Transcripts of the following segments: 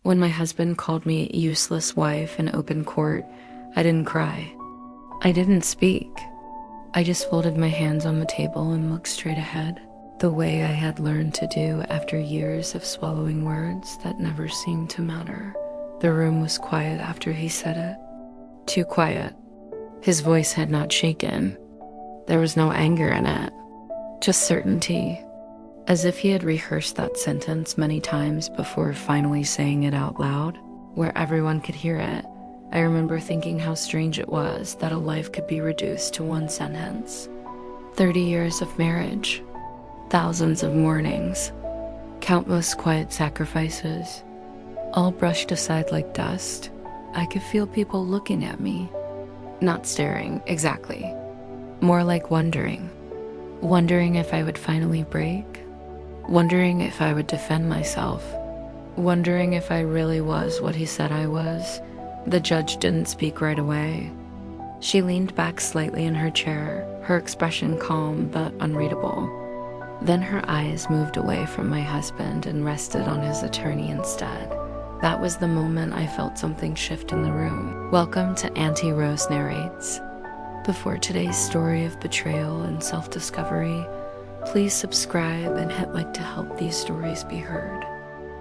When my husband called me a useless wife in open court, I didn't cry. I didn't speak. I just folded my hands on the table and looked straight ahead, the way I had learned to do after years of swallowing words that never seemed to matter. The room was quiet after he said it. Too quiet. His voice had not shaken. There was no anger in it, just certainty, as if he had rehearsed that sentence many times before finally saying it out loud, where everyone could hear it. I remember thinking how strange it was that a life could be reduced to one sentence. 30 years of marriage, thousands of mornings, countless quiet sacrifices, all brushed aside like dust. I could feel people looking at me, not staring exactly, more like wondering if I would finally break, wondering if I would defend myself, wondering if I really was what he said I was. The judge didn't speak right away. She leaned back slightly in her chair, her expression calm but unreadable. Then her eyes moved away from my husband and rested on his attorney instead. That was the moment I felt something shift in the room. Welcome to Auntie Rose Narrates. Before today's story of betrayal and self-discovery, please subscribe and hit like to help these stories be heard.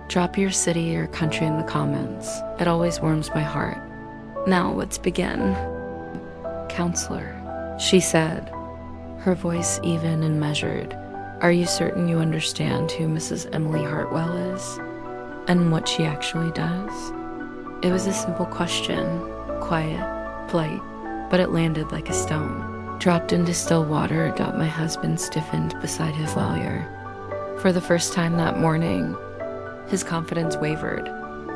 Drop your city or country in the comments. It always warms my heart. Now let's begin. Counselor, she said, her voice even and measured. Are you certain you understand who Mrs. Emily Hartwell is and what she actually does? It was a simple question, quiet, polite, but it landed like a stone. Dropped into still water, my husband stiffened beside his lawyer. For the first time that morning, his confidence wavered.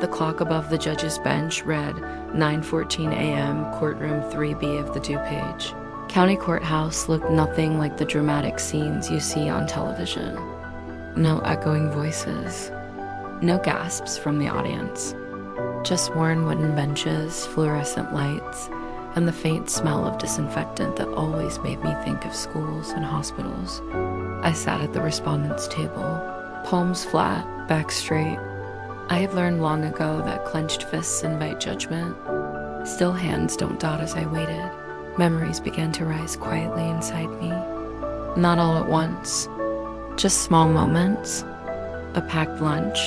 The clock above the judge's bench read 9:14 a.m., courtroom 3B of the DuPage. County courthouse looked nothing like the dramatic scenes you see on television. No echoing voices, no gasps from the audience, just worn wooden benches, fluorescent lights, and the faint smell of disinfectant that always made me think of schools and hospitals. I sat at the respondent's table, palms flat, back straight. I had learned long ago that clenched fists invite judgment. Still hands don't dot as I waited. Memories began to rise quietly inside me. Not all at once, just small moments. A packed lunch,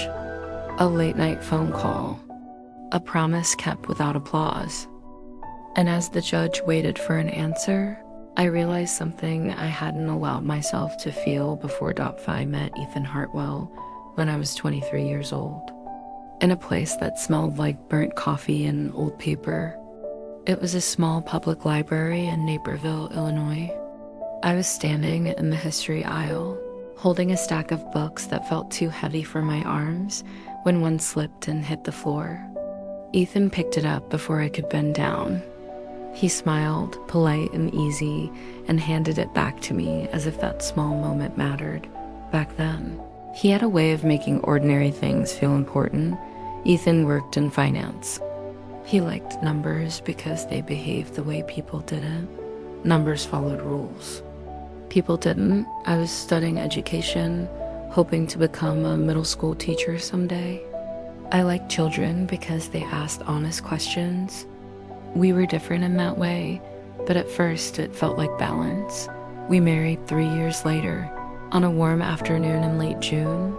a late-night phone call, a promise kept without applause. And as the judge waited for an answer, I realized something I hadn't allowed myself to feel before Phi met Ethan Hartwell when I was 23 years old, in a place that smelled like burnt coffee and old paper. It was a small public library in Naperville, Illinois. I was standing in the history aisle, holding a stack of books that felt too heavy for my arms when one slipped and hit the floor. Ethan picked it up before I could bend down. He smiled, polite and easy, and handed it back to me as if that small moment mattered. Back then, he had a way of making ordinary things feel important. Ethan worked in finance. He liked numbers because they behaved the way people didn't. Numbers followed rules. People didn't. I was studying education, hoping to become a middle school teacher someday. I liked children because they asked honest questions. We were different in that way, but at first it felt like balance. We married 3 years later. On a warm afternoon in late June,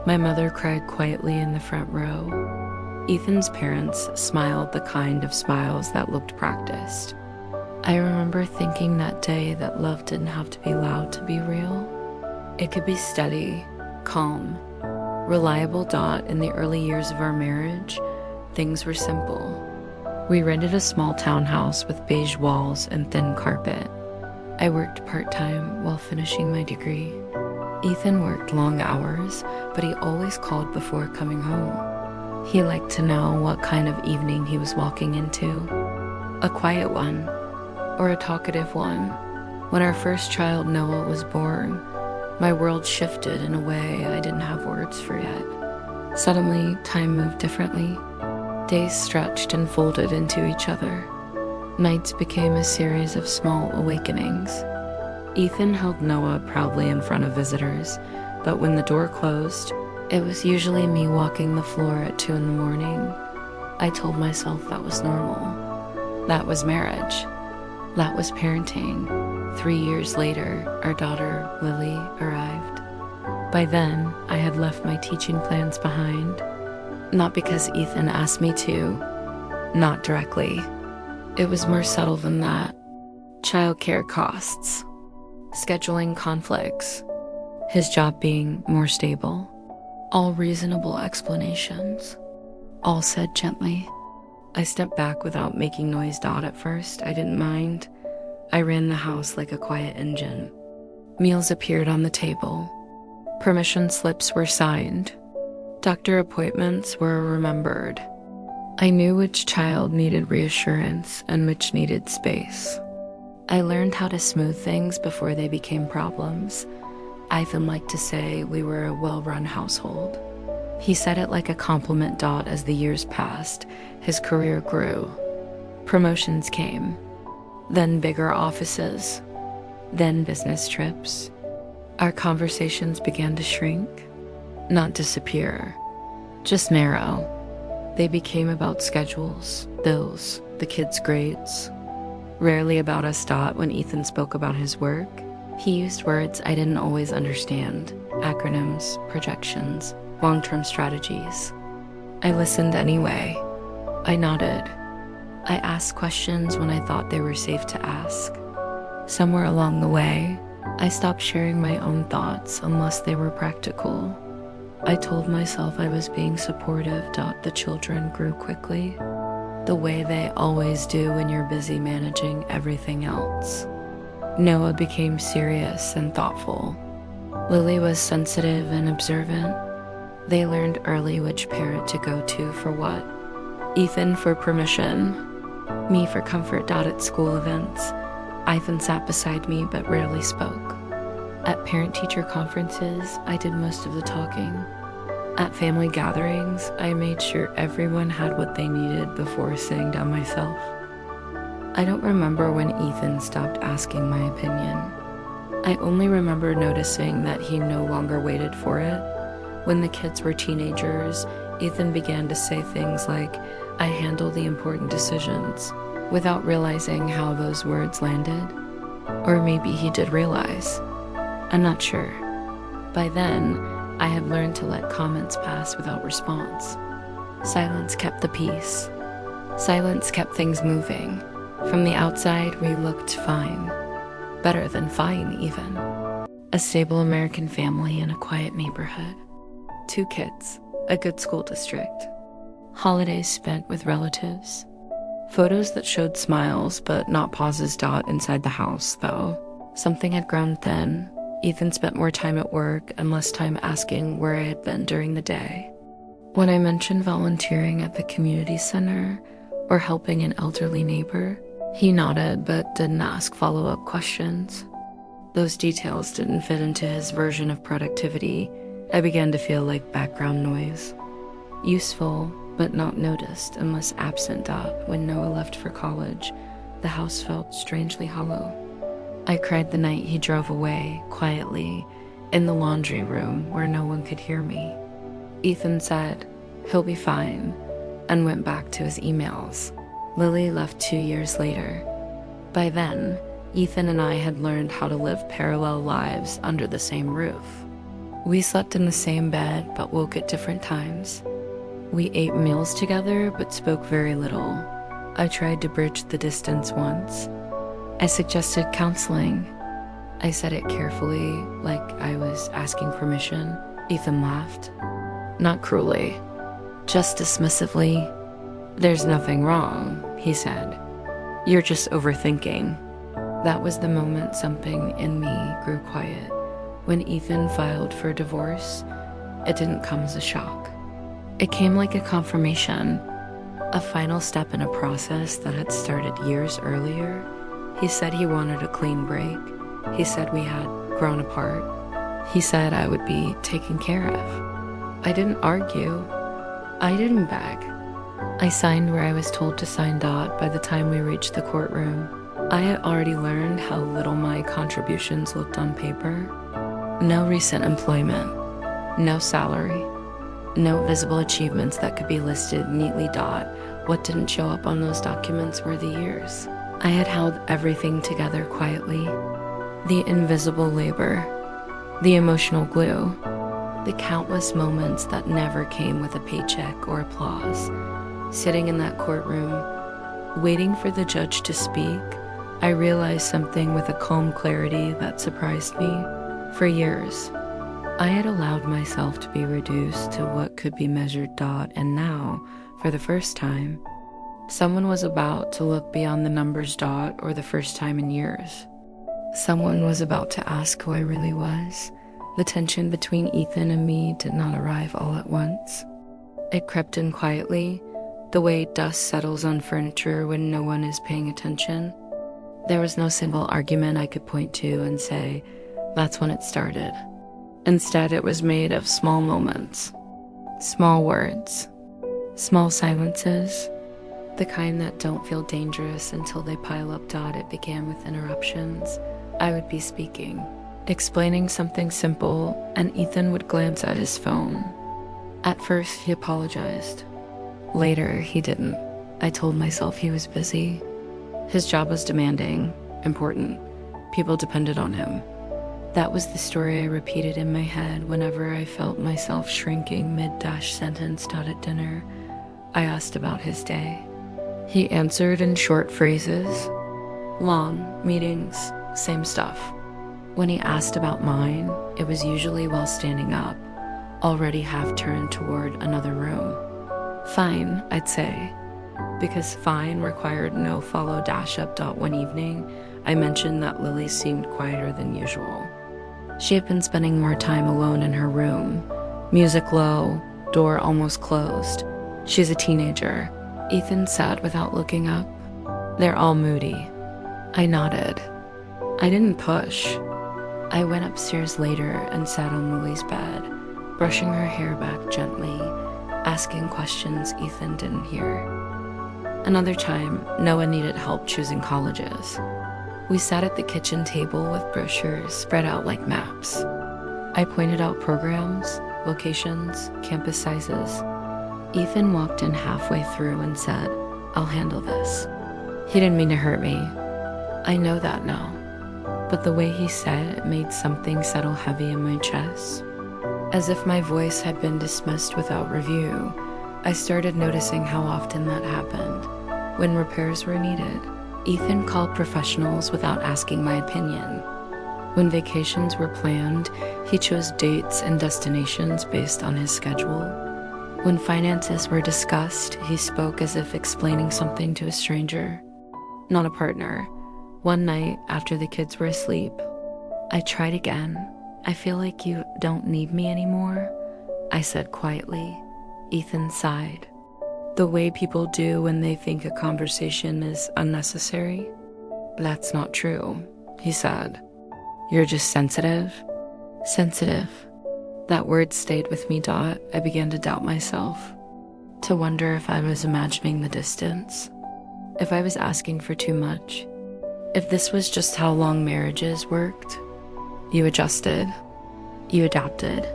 my mother cried quietly in the front row. Ethan's parents smiled the kind of smiles that looked practiced. I remember thinking that day that love didn't have to be loud to be real. It could be steady, calm, reliable. In the early years of our marriage, things were simple. We rented a small townhouse with beige walls and thin carpet. I worked part-time while finishing my degree. Ethan worked long hours, but he always called before coming home. He liked to know what kind of evening he was walking into. A quiet one, or a talkative one. When our first child, Noah, was born, my world shifted in a way I didn't have words for yet. Suddenly, time moved differently. Days stretched and folded into each other. Nights became a series of small awakenings. Ethan held Noah proudly in front of visitors, but when the door closed, It was usually me walking the floor at 2 in the morning. I told myself that was normal. That was marriage. That was parenting. 3 years later, our daughter, Lily, arrived. By then, I had left my teaching plans behind. Not because Ethan asked me to. Not directly. It was more subtle than that. Childcare costs. Scheduling conflicts. His job being more stable. All reasonable explanations. All said gently. I stepped back without making noise. At first, I didn't mind. I ran the house like a quiet engine. Meals appeared on the table. Permission slips were signed. Doctor appointments were remembered. I knew which child needed reassurance and which needed space. I learned how to smooth things before they became problems. Ethan liked to say we were a well-run household. He said it like a compliment. As the years passed, his career grew. Promotions came. Then bigger offices. Then business trips. Our conversations began to shrink. Not disappear. Just narrow. They became about schedules, bills, the kids' grades. Rarely about us. When Ethan spoke about his work, he used words I didn't always understand. Acronyms, projections, long-term strategies. I listened anyway. I nodded. I asked questions when I thought they were safe to ask. Somewhere along the way, I stopped sharing my own thoughts unless they were practical. I told myself I was being supportive. The children grew quickly, the way they always do when you're busy managing everything else. Noah became serious and thoughtful. Lily was sensitive and observant. They learned early which parent to go to for what. Ethan for permission, me for comfort. At school events, Ethan sat beside me but rarely spoke. At parent-teacher conferences, I did most of the talking. At family gatherings, I made sure everyone had what they needed before sitting down myself. I don't remember when Ethan stopped asking my opinion. I only remember noticing that he no longer waited for it. When the kids were teenagers, Ethan began to say things like, "I handle the important decisions," without realizing how those words landed. Or maybe he did realize. I'm not sure. By then, I had learned to let comments pass without response. Silence kept the peace. Silence kept things moving. From the outside, we looked fine. Better than fine, even. A stable American family in a quiet neighborhood. 2 kids, a good school district. Holidays spent with relatives. Photos that showed smiles, but not pauses. Inside the house, though, something had grown thin. Ethan spent more time at work and less time asking where I had been during the day. When I mentioned volunteering at the community center or helping an elderly neighbor, he nodded but didn't ask follow-up questions. Those details didn't fit into his version of productivity. I began to feel like background noise. Useful, but not noticed unless absent. When Noah left for college, the house felt strangely hollow. I cried the night he drove away, quietly, in the laundry room where no one could hear me. Ethan said, "He'll be fine," and went back to his emails. Lily left 2 years later. By then, Ethan and I had learned how to live parallel lives under the same roof. We slept in the same bed but woke at different times. We ate meals together but spoke very little. I tried to bridge the distance once. I suggested counseling. I said it carefully, like I was asking permission. Ethan laughed. Not cruelly, just dismissively. "There's nothing wrong," he said. "You're just overthinking." That was the moment something in me grew quiet. When Ethan filed for divorce, it didn't come as a shock. It came like a confirmation, a final step in a process that had started years earlier. He said he wanted a clean break. He said we had grown apart. He said I would be taken care of. I didn't argue. I didn't beg. I signed where I was told to sign. By the time we reached the courtroom, I had already learned how little my contributions looked on paper. No recent employment. No salary. No visible achievements that could be listed neatly. What didn't show up on those documents were the years. I had held everything together quietly. The invisible labor, the emotional glue, the countless moments that never came with a paycheck or applause. Sitting in that courtroom, waiting for the judge to speak, I realized something with a calm clarity that surprised me. For years, I had allowed myself to be reduced to what could be measured. And now, for the first time, someone was about to look beyond the numbers. Or the first time in years. Someone was about to ask who I really was. The tension between Ethan and me did not arrive all at once. It crept in quietly, the way dust settles on furniture when no one is paying attention. There was no single argument I could point to and say, that's when it started. Instead, it was made of small moments, small words, small silences, the kind that don't feel dangerous until they pile up. It began with interruptions. I would be speaking, explaining something simple, and Ethan would glance at his phone. At first, he apologized. Later, he didn't. I told myself he was busy. His job was demanding, important. People depended on him. That was the story I repeated in my head whenever I felt myself shrinking mid-sentence. At dinner, I asked about his day. He answered in short phrases. Long meetings, same stuff. When he asked about mine, it was usually while standing up, already half turned toward another room. Fine, I'd say, because fine required no follow up. One evening, I mentioned that Lily seemed quieter than usual. She had been spending more time alone in her room, music low, door almost closed. She's a teenager, Ethan said without looking up. They're all moody. I nodded. I didn't push. I went upstairs later and sat on Lily's bed, brushing her hair back gently, asking questions Ethan didn't hear. Another time, Noah needed help choosing colleges. We sat at the kitchen table with brochures spread out like maps. I pointed out programs, locations, campus sizes. Ethan walked in halfway through and said, I'll handle this. He didn't mean to hurt me. I know that now. But the way he said it made something settle heavy in my chest. As if my voice had been dismissed without review, I started noticing how often that happened. When repairs were needed, Ethan called professionals without asking my opinion. When vacations were planned, he chose dates and destinations based on his schedule. When finances were discussed, he spoke as if explaining something to a stranger, not a partner. One night, after the kids were asleep, I tried again. I feel like you don't need me anymore, I said quietly. Ethan sighed. The way people do when they think a conversation is unnecessary. That's not true, he said. You're just sensitive. Sensitive. That word stayed with me. I began to doubt myself, to wonder if I was imagining the distance, if I was asking for too much, if this was just how long marriages worked. You adjusted. You adapted.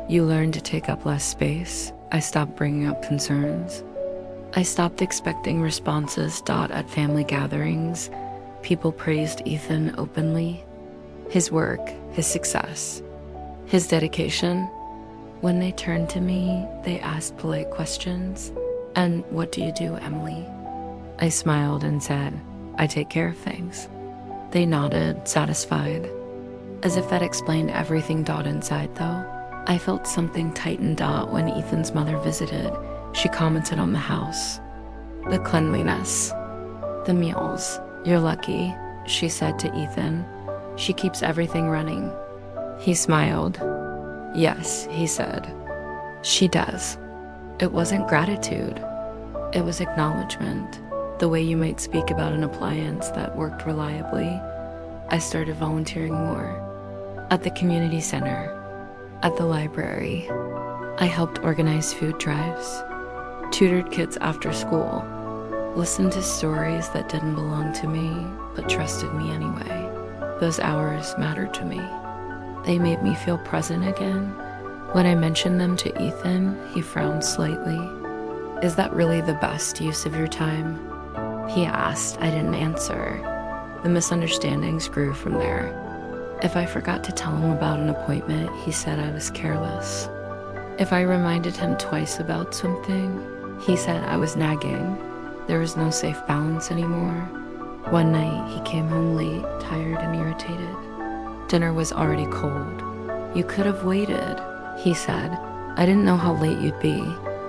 You learned to take up less space. I stopped bringing up concerns. I stopped expecting responses. At family gatherings, people praised Ethan openly. His work, his success, his dedication. When they turned to me, they asked polite questions. And what do you do, Emily? I smiled and said, I take care of things. They nodded, satisfied. As if that explained everything. Inside, though, I felt something tighten. When Ethan's mother visited, she commented on the house. The cleanliness. The meals. You're lucky, she said to Ethan. She keeps everything running. He smiled. Yes, he said. She does. It wasn't gratitude. It was acknowledgement. The way you might speak about an appliance that worked reliably. I started volunteering more. At the community center. At the library. I helped organize food drives. Tutored kids after school. Listened to stories that didn't belong to me, but trusted me anyway. Those hours mattered to me. They made me feel present again, When I mentioned them to Ethan, he frowned slightly. "Is that really the best use of your time?" he asked. I didn't answer. The misunderstandings grew from there. If I forgot to tell him about an appointment, he said I was careless. If I reminded him twice about something, he said I was nagging. There was no safe balance anymore. One night, he came home late, tired and irritated. Dinner was already cold. "You could have waited," he said. "I didn't know how late you'd be,"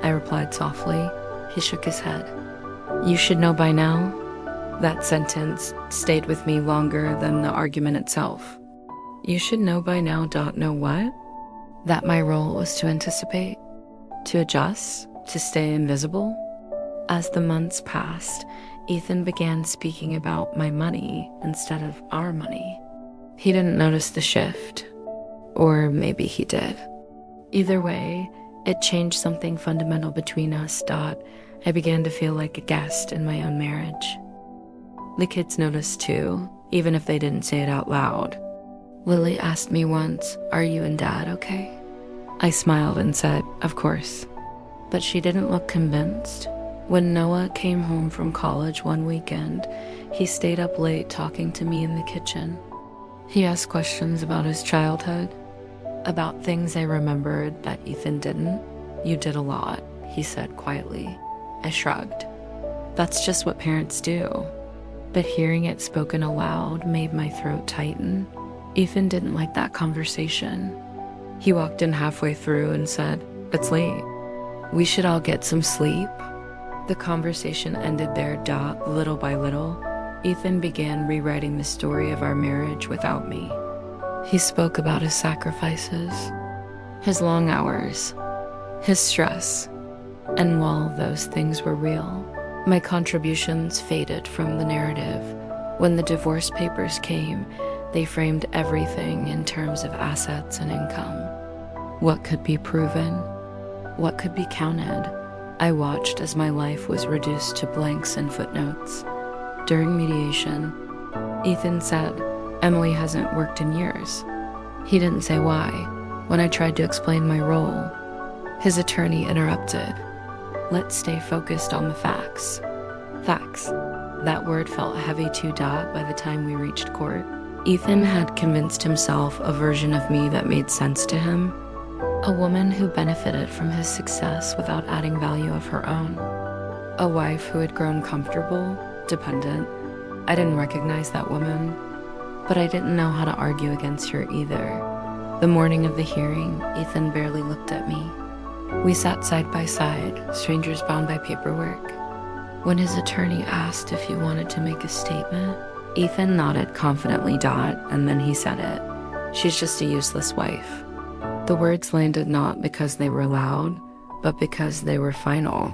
I replied softly. He shook his head. "You should know by now." That sentence stayed with me longer than the argument itself. "You should know by now. Know what?" That my role was to anticipate, to adjust, to stay invisible. As the months passed, Ethan began speaking about my money instead of our money. He didn't notice the shift, or maybe he did. Either way, it changed something fundamental between us. I began to feel like a guest in my own marriage. The kids noticed too, even if they didn't say it out loud. Lily asked me once, "Are you and Dad okay?" I smiled and said, "Of course." But she didn't look convinced. When Noah came home from college one weekend, he stayed up late talking to me in the kitchen. He asked questions about his childhood, about things I remembered that Ethan didn't. "You did a lot," he said quietly. I shrugged. That's just what parents do. But hearing it spoken aloud made my throat tighten. Ethan didn't like that conversation. He walked in halfway through and said, "It's late. We should all get some sleep." The conversation ended there. Little by little, Ethan began rewriting the story of our marriage without me. He spoke about his sacrifices, his long hours, his stress, and while those things were real, my contributions faded from the narrative. When the divorce papers came, they framed everything in terms of assets and income. What could be proven? What could be counted? I watched as my life was reduced to blanks and footnotes. During mediation, Ethan said, "Emily hasn't worked in years." He didn't say why. When I tried to explain my role, his attorney interrupted. "Let's stay focused on the facts." Facts. That word felt heavy too. By the time we reached court, Ethan had convinced himself a version of me that made sense to him. A woman who benefited from his success without adding value of her own. A wife who had grown comfortable, dependent. I didn't recognize that woman, but I didn't know how to argue against her either. The morning of the hearing, Ethan barely looked at me. We sat side by side, strangers bound by paperwork. When his attorney asked if he wanted to make a statement, Ethan nodded confidently. And then he said it. "She's just a useless wife." The words landed not because they were loud, but because they were final.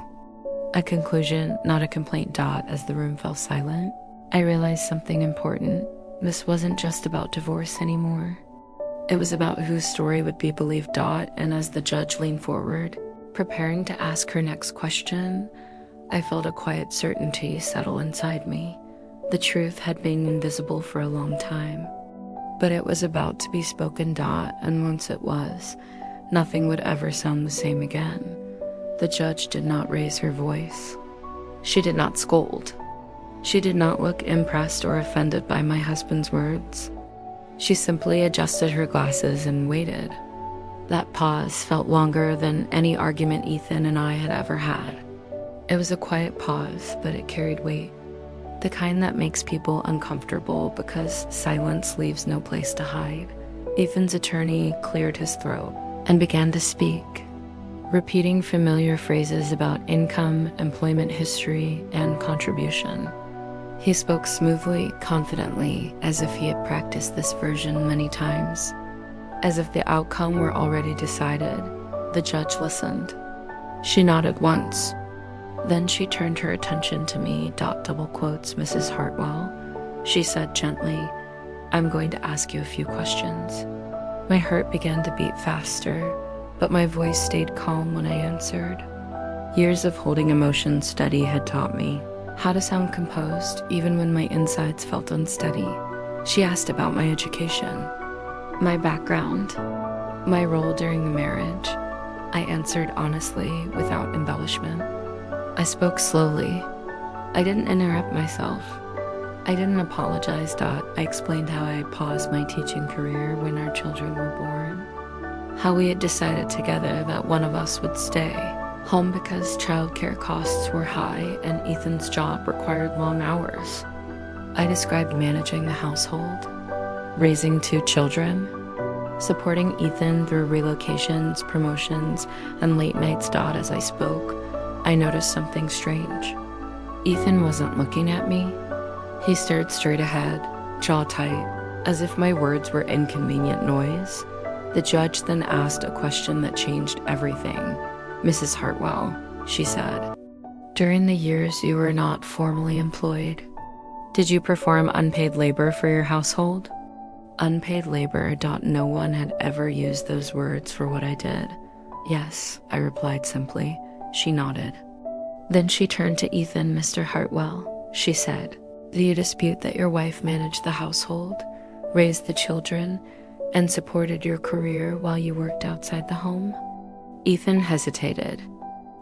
A conclusion, not a complaint. As the room fell silent, I realized something important. This wasn't just about divorce anymore. It was about whose story would be believed. And as the judge leaned forward, preparing to ask her next question, I felt a quiet certainty settle inside me. The truth had been invisible for a long time, but it was about to be spoken. And once it was, nothing would ever sound the same again. The judge did not raise her voice. She did not scold. She did not look impressed or offended by my husband's words. She simply adjusted her glasses and waited. That pause felt longer than any argument Ethan and I had ever had. It was a quiet pause, but it carried weight. The kind that makes people uncomfortable because silence leaves no place to hide. Ethan's attorney cleared his throat and began to speak, repeating familiar phrases about income, employment history, and contribution. He spoke smoothly, confidently, as if he had practiced this version many times, as if the outcome were already decided. The judge listened. She nodded once. Then she turned her attention to me. Double quotes, "Mrs. Hartwell," she said gently, "I'm going to ask you a few questions." My heart began to beat faster, but my voice stayed calm when I answered. Years of holding emotions steady had taught me how to sound composed even when my insides felt unsteady. She asked about my education, my background, My role during the marriage, I answered honestly without embellishment. I spoke slowly. I didn't interrupt myself. I didn't apologize. I explained how I paused my teaching career when our children were born. How we had decided together that one of us would stay home because childcare costs were high and Ethan's job required long hours. I described managing the household, raising 2 children, supporting Ethan through relocations, promotions, and late nights. As I spoke, I noticed something strange. Ethan wasn't looking at me. He stared straight ahead, jaw tight, as if my words were inconvenient noise. The judge then asked a question that changed everything. "Mrs. Hartwell," she said, "during the years you were not formally employed, did you perform unpaid labor for your household?" Unpaid labor. No one had ever used those words for what I did. "Yes," I replied simply. She nodded. Then she turned to Ethan. "Mr. Hartwell," she said, "do you dispute that your wife managed the household, raised the children, and supported your career while you worked outside the home?" Ethan hesitated,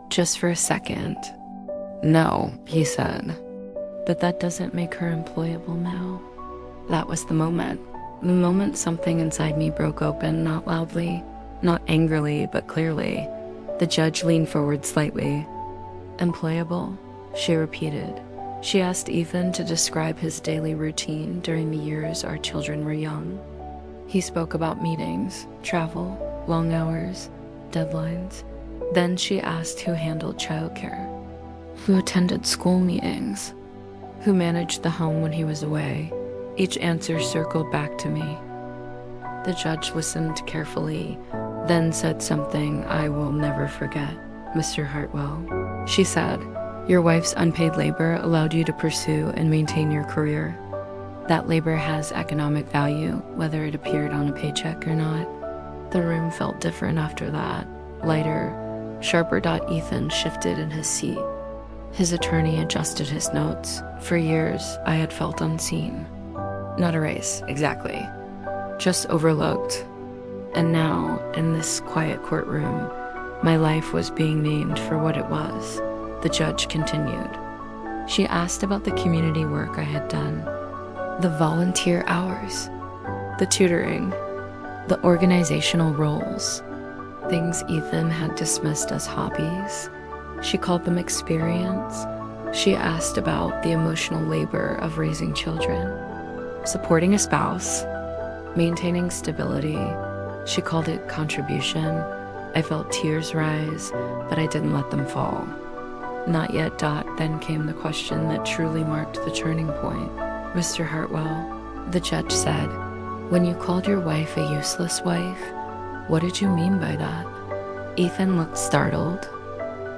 just for a second. "No," he said. "But that doesn't make her employable now." That was the moment. The moment something inside me broke open, not loudly, not angrily, but clearly. The judge leaned forward slightly. "Employable?" she repeated. She asked Ethan to describe his daily routine during the years our children were young. He spoke about meetings, travel, long hours, deadlines. Then she asked who handled childcare, who attended school meetings, who managed the home when he was away. Each answer circled back to me. The judge listened carefully, then said something I will never forget. "Mr. Hartwell," she said, "your wife's unpaid labor allowed you to pursue and maintain your career. That labor has economic value, whether it appeared on a paycheck or not." The room felt different after that, lighter, sharper. Ethan shifted in his seat. His attorney adjusted his notes. For years, I had felt unseen. Not erased, exactly. Just overlooked. And now, in this quiet courtroom, my life was being named for what it was. The judge continued. She asked about the community work I had done, the volunteer hours, the tutoring, the organizational roles, things Ethan had dismissed as hobbies. She called them experience. She asked about the emotional labor of raising children, supporting a spouse, maintaining stability. She called it contribution. I felt tears rise, but I didn't let them fall. Not yet. Then came the question that truly marked the turning point. "Mr. Hartwell," the judge said, "when you called your wife a useless wife, what did you mean by that?" Ethan looked startled.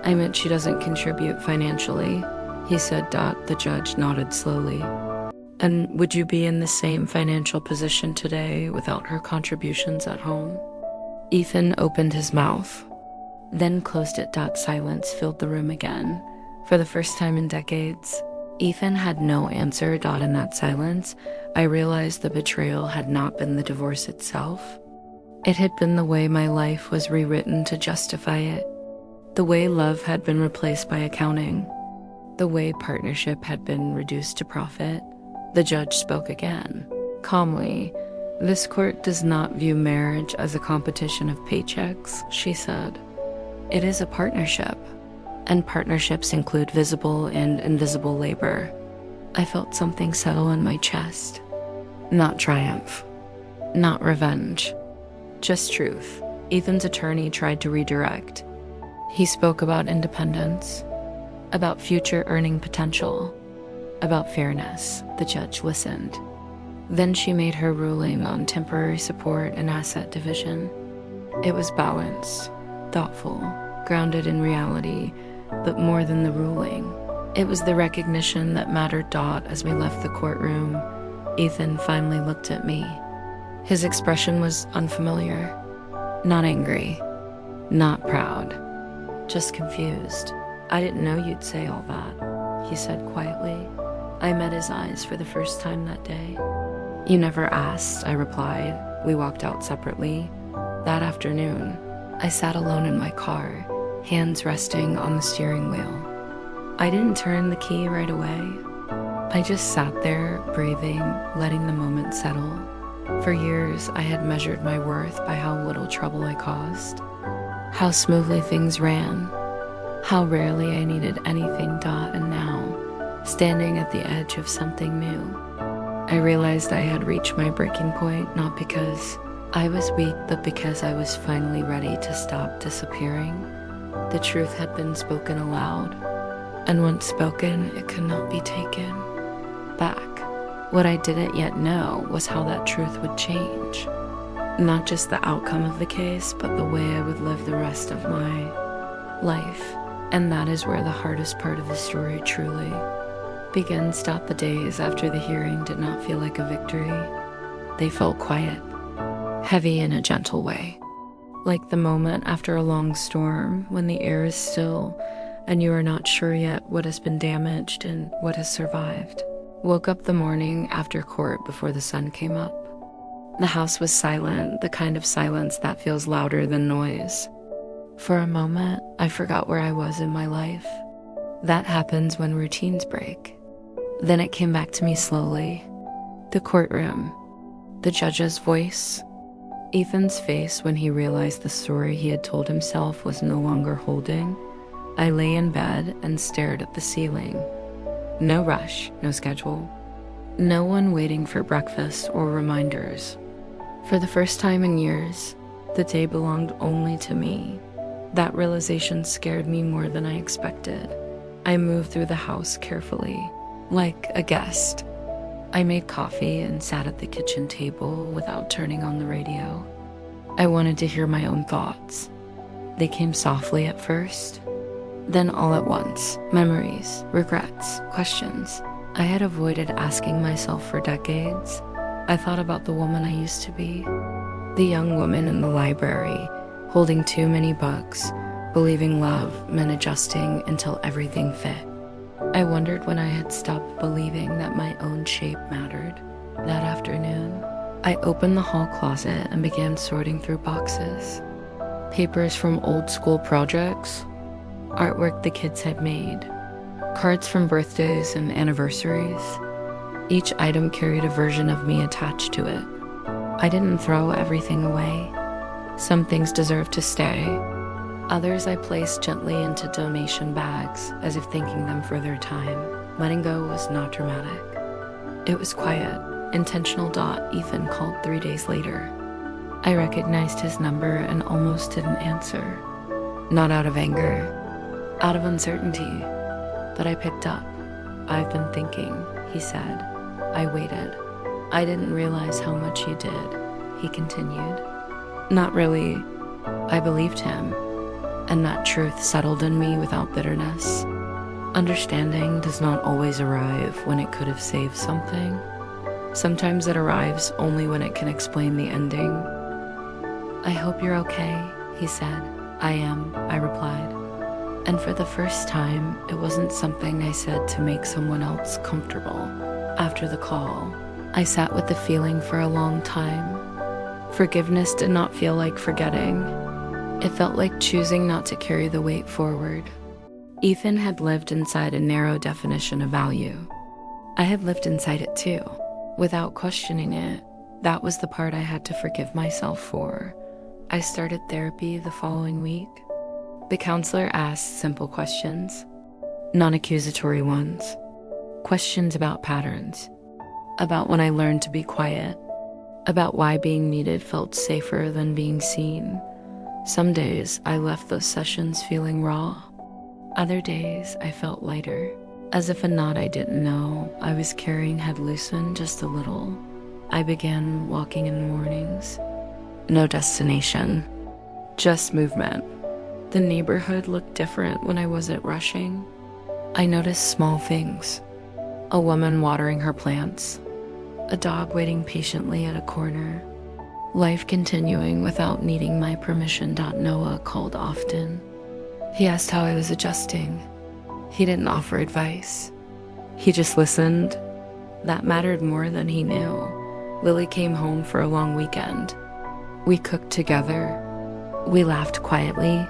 "I meant she doesn't contribute financially," he said. The judge nodded slowly. "And would you be in the same financial position today without her contributions at home?" Ethan opened his mouth, then closed it. Silence filled the room again. For the first time in decades, Ethan had no answer. In that silence, I realized the betrayal had not been the divorce itself. It had been the way my life was rewritten to justify it, the way love had been replaced by accounting, the way partnership had been reduced to profit. The judge spoke again, calmly. "This court does not view marriage as a competition of paychecks," she said. "It is a partnership, and partnerships include visible and invisible labor." I felt something settle in my chest. Not triumph, not revenge, just truth. Ethan's attorney tried to redirect. He spoke about independence, about future earning potential, about fairness. The judge listened. Then she made her ruling on temporary support and asset division. It was balanced, thoughtful, grounded in reality, but more than the ruling, it was the recognition that mattered. As we left the courtroom, Ethan finally looked at me. His expression was unfamiliar. Not angry, not proud, just confused. "I didn't know you'd say all that," he said quietly. I met his eyes for the first time that day. "You never asked," I replied. We walked out separately. That afternoon, I sat alone in my car, hands resting on the steering wheel. I didn't turn the key right away. I just sat there, breathing, letting the moment settle. For years, I had measured my worth by how little trouble I caused, how smoothly things ran, how rarely I needed anything. And now, standing at the edge of something new, I realized I had reached my breaking point, not because I was weak, but because I was finally ready to stop disappearing. The truth had been spoken aloud, and once spoken, it could not be taken back. What I didn't yet know was how that truth would change. Not just the outcome of the case, but the way I would live the rest of my life. And that is where the hardest part of the story truly begins. The days after the hearing did not feel like a victory. They felt quiet, heavy in a gentle way. Like the moment after a long storm when the air is still and you are not sure yet what has been damaged and what has survived. Woke up the morning after court before the sun came up. The house was silent, the kind of silence that feels louder than noise. For a moment, I forgot where I was in my life. That happens when routines break. Then it came back to me slowly. The courtroom, the judge's voice, Ethan's face when he realized the story he had told himself was no longer holding. I lay in bed and stared at the ceiling. No rush, no schedule. No one waiting for breakfast or reminders. For the first time in years, the day belonged only to me. That realization scared me more than I expected. I moved through the house carefully, like a guest. I made coffee and sat at the kitchen table without turning on the radio. I wanted to hear my own thoughts. They came softly at first, then all at once. Memories, regrets, questions I had avoided asking myself for decades. I thought about the woman I used to be, the young woman in the library, holding too many books, believing love meant adjusting until everything fit. I wondered when I had stopped believing that my own shape mattered. That afternoon, I opened the hall closet and began sorting through boxes. Papers from old school projects, artwork the kids had made, cards from birthdays and anniversaries. Each item carried a version of me attached to it. I didn't throw everything away. Some things deserved to stay. Others I placed gently into donation bags, as if thanking them for their time. Letting go was not dramatic. It was quiet, intentional. Ethan called 3 days later. I recognized his number and almost didn't answer. Not out of anger, out of uncertainty. But I picked up. "I've been thinking," he said. I waited. "I didn't realize how much you did," he continued. Not really. I believed him, and that truth settled in me without bitterness. Understanding does not always arrive when it could have saved something. Sometimes it arrives only when it can explain the ending. "I hope you're okay," he said. "I am," I replied. And for the first time, it wasn't something I said to make someone else comfortable. After the call, I sat with the feeling for a long time. Forgiveness did not feel like forgetting. It felt like choosing not to carry the weight forward. Ethan had lived inside a narrow definition of value. I had lived inside it too, without questioning it. That was the part I had to forgive myself for. I started therapy the following week. The counselor asked simple questions, non-accusatory ones. Questions about patterns, about when I learned to be quiet, about why being needed felt safer than being seen. Some days I left those sessions feeling raw. Other days I felt lighter, as if a knot I didn't know I was carrying had loosened just a little. I began walking in the mornings. No destination, just movement. The neighborhood looked different when I wasn't rushing. I noticed small things. A woman watering her plants, a dog waiting patiently at a corner, life continuing without needing my permission. Noah called often. He asked how I was adjusting. He didn't offer advice. He just listened. That mattered more than he knew. Lily came home for a long weekend. We cooked together. We laughed quietly.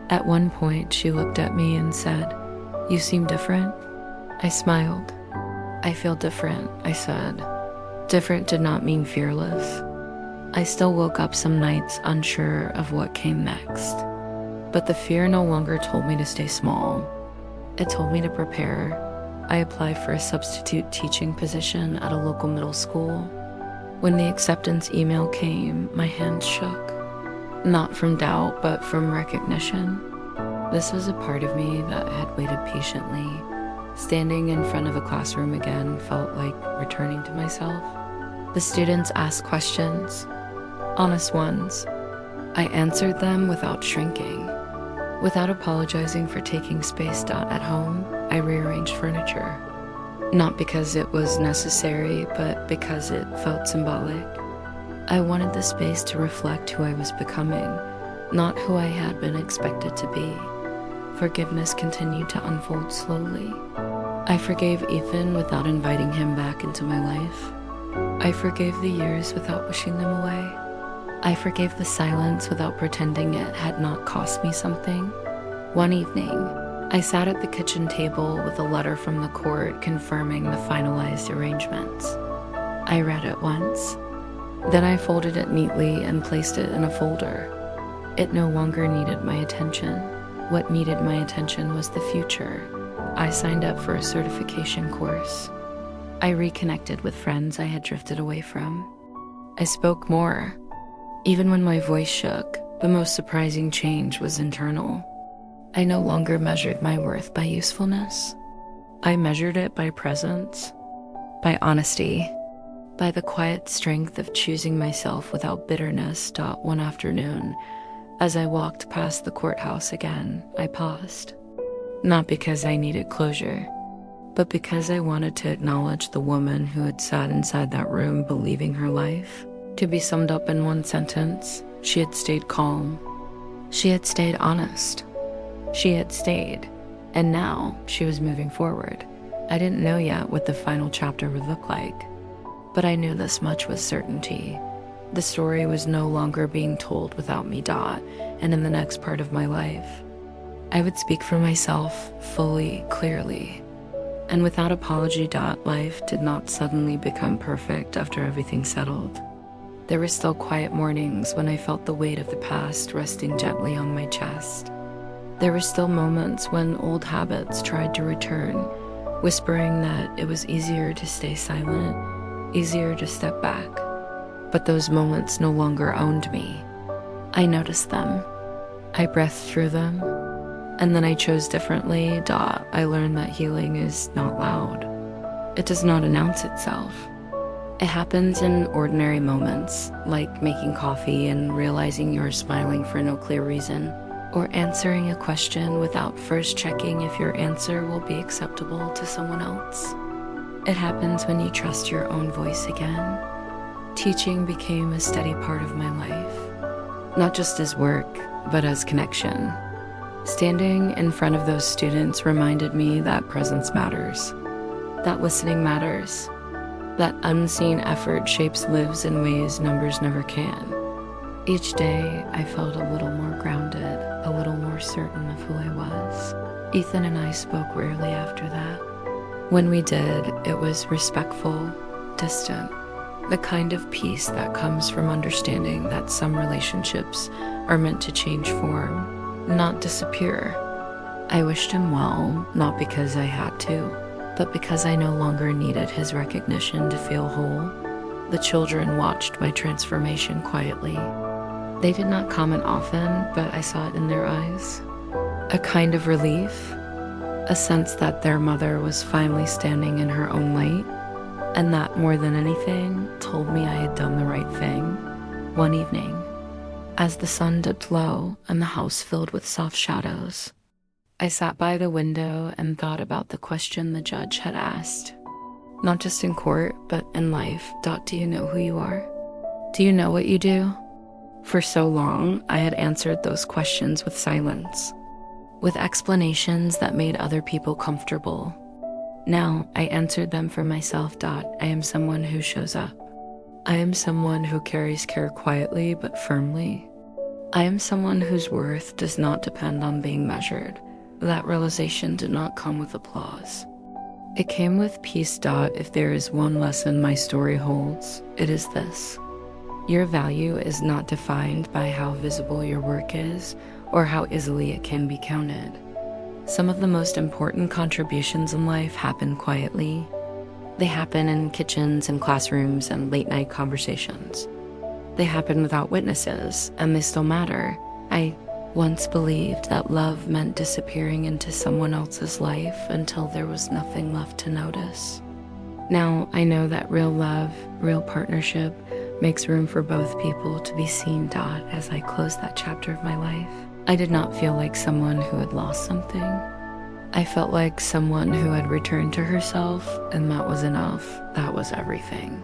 At one point, she looked at me and said, "You seem different." I smiled. "I feel different," I said. Different did not mean fearless. I still woke up some nights unsure of what came next. But the fear no longer told me to stay small. It told me to prepare. I applied for a substitute teaching position at a local middle school. When the acceptance email came, my hands shook. Not from doubt, but from recognition. This was a part of me that had waited patiently. Standing in front of a classroom again felt like returning to myself. The students asked questions, honest ones. I answered them without shrinking. Without apologizing for taking space. At home, I rearranged furniture. Not because it was necessary, but because it felt symbolic. I wanted the space to reflect who I was becoming, not who I had been expected to be. Forgiveness continued to unfold slowly. I forgave Ethan without inviting him back into my life. I forgave the years without wishing them away. I forgave the silence without pretending it had not cost me something. One evening, I sat at the kitchen table with a letter from the court confirming the finalized arrangements. I read it once. Then I folded it neatly and placed it in a folder. It no longer needed my attention. What needed my attention was the future. I signed up for a certification course. I reconnected with friends I had drifted away from. I spoke more. Even when my voice shook, the most surprising change was internal. I no longer measured my worth by usefulness. I measured it by presence, by honesty, by the quiet strength of choosing myself without bitterness. One afternoon, as I walked past the courthouse again, I paused. Not because I needed closure, but because I wanted to acknowledge the woman who had sat inside that room believing her life to be summed up in one sentence. She had stayed calm. She had stayed honest. She had stayed, and now she was moving forward. I didn't know yet what the final chapter would look like, but I knew this much with certainty. The story was no longer being told without me. And in the next part of my life, I would speak for myself fully, clearly, and without apology. Life did not suddenly become perfect after everything settled. There were still quiet mornings when I felt the weight of the past resting gently on my chest. There were still moments when old habits tried to return, whispering that it was easier to stay silent, easier to step back. But those moments no longer owned me. I noticed them. I breathed through them, and then I chose differently. I learned that healing is not loud. It does not announce itself. It happens in ordinary moments, like making coffee and realizing you're smiling for no clear reason, or answering a question without first checking if your answer will be acceptable to someone else. It happens when you trust your own voice again. Teaching became a steady part of my life, not just as work, but as connection. Standing in front of those students reminded me that presence matters, that listening matters, that unseen effort shapes lives in ways numbers never can. Each day, I felt a little more grounded, a little more certain of who I was. Ethan and I spoke rarely after that. When we did, it was respectful, distant, the kind of peace that comes from understanding that some relationships are meant to change form, not disappear. I wished him well, not because I had to, but because I no longer needed his recognition to feel whole. The children watched my transformation quietly. They did not comment often, but I saw it in their eyes. A kind of relief, a sense that their mother was finally standing in her own light, and that more than anything told me I had done the right thing. One evening, as the sun dipped low and the house filled with soft shadows, I sat by the window and thought about the question the judge had asked. Not just in court, but in life. Do you know who you are? Do you know what you do? For so long, I had answered those questions with silence, with explanations that made other people comfortable. Now, I answered them for myself. I am someone who shows up, I am someone who carries care quietly but firmly. I am someone whose worth does not depend on being measured. That realization did not come with applause. It came with peace. If there is one lesson my story holds, it is this. Your value is not defined by how visible your work is or how easily it can be counted. Some of the most important contributions in life happen quietly. They happen in kitchens and classrooms and late-night conversations. They happen without witnesses, and they still matter. I once believed that love meant disappearing into someone else's life until there was nothing left to notice. Now I know that real love, real partnership, makes room for both people to be seen. As I close that chapter of my life, I did not feel like someone who had lost something. I felt like someone who had returned to herself, and that was enough. That was everything.